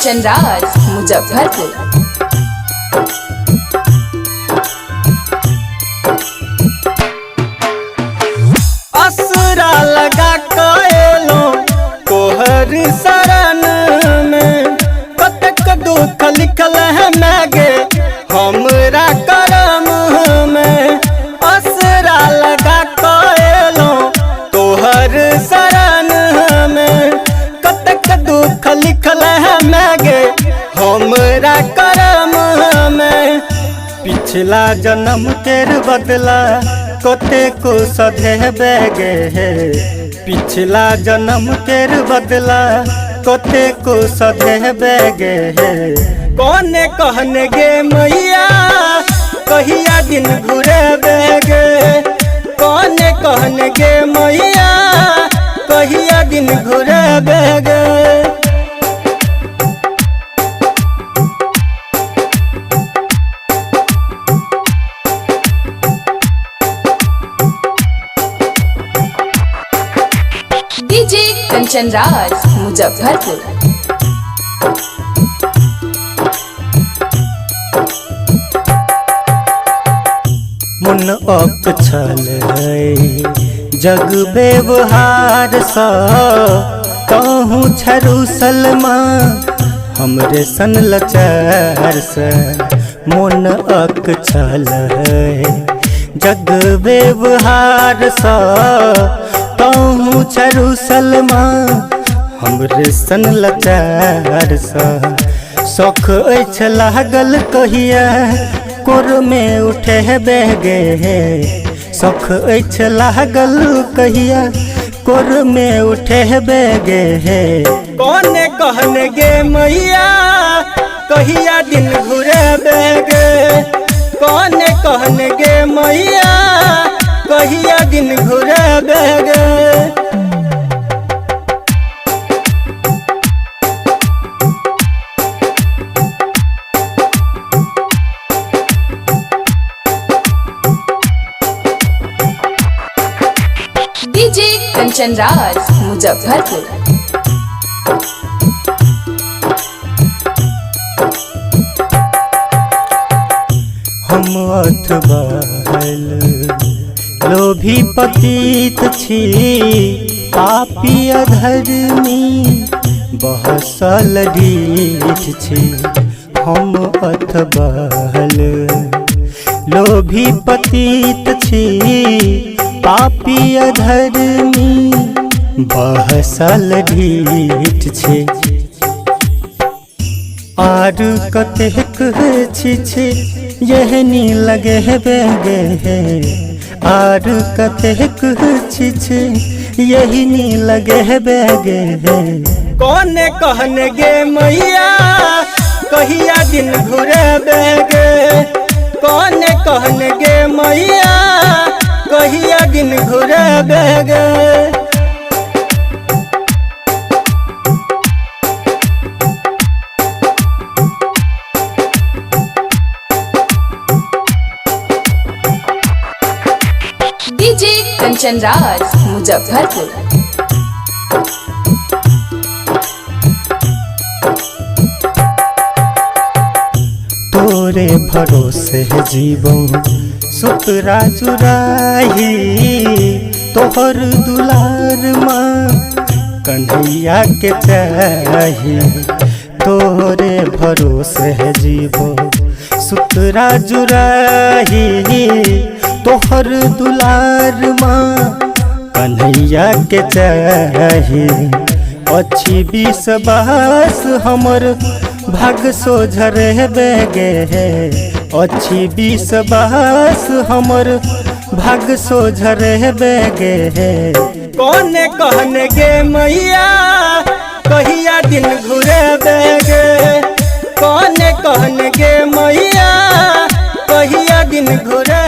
कंचन राज मुजफ्फरपुर। असरा लगा कएलो तोहर शरण में, कतक दुख लिखल है मैगे हमरा करम में। असरा लगा कएलो तोहर शरण में, कतक दुख लिखल है मैगे हमरा करम में। पिछला जन्म केर बदला कोते को सधे बेगे है, पिछला जन्म केर बदला कोते को सधे बेगे है। कौने कहने गे मैया कहिया दिन घुरे बेगे, कौने कहने गे मैया कहिया दिन घुरे बेगे। डीजे कंचन राज मुजफ्फरपुर। मन अकछल है जग व्यवहार सा, कहूँ छरू सलमा हमरे सन लचार से। मन अकछल है जग व्यवहार सा, कहूँ छरू सलमा हमरे सन लचार सा। शौख अछि लागल कहिया कोर में उठे बेगे है, शौख अछि लागल कहिया कोर में उठे बेगे है। कौने कहने गे मैया कहिया दिन घुरे बेगे, कौने कहने गे मैया कहिया दिन घुरे बेगे। डीजे कंचन राज मुजफ्फरपुर। हम अथबल लोभी पतित छी, पापी अधर्मी बहसल रीठ छी। हम अथबल लोभी पतित छी, पापी अधर्मी बहसल ढीठ छे। आर कतेक छी यहनी लगे बेगे है, आर कतेक छी यहनी लगे बेगे है। कौने कहने गे मैया कहिया दिन घुरे बेगे, कौने कहने गे मैया कहिया दिन घुरे बेगे। डीजे कंचन राज मुजफ्फरपुर। तोरे भरोसे जीवन सुतरा चुराही, तोहर दुलार माँ कन्हैया के चाही। तोरे भरोसे जीवन सुतरा जुराही, तोहर दुलार माँ कन्हैया के चाही। अच्छी विश्वास हमर भाग सोझरे बेगे है, अच्छी विश्वास हमर भाग सोझरे बेगे है। कौने कहने गे मैया कहिया दिन घुरे बेगे, कौने कहने गे मैया कहिया दिन घुरे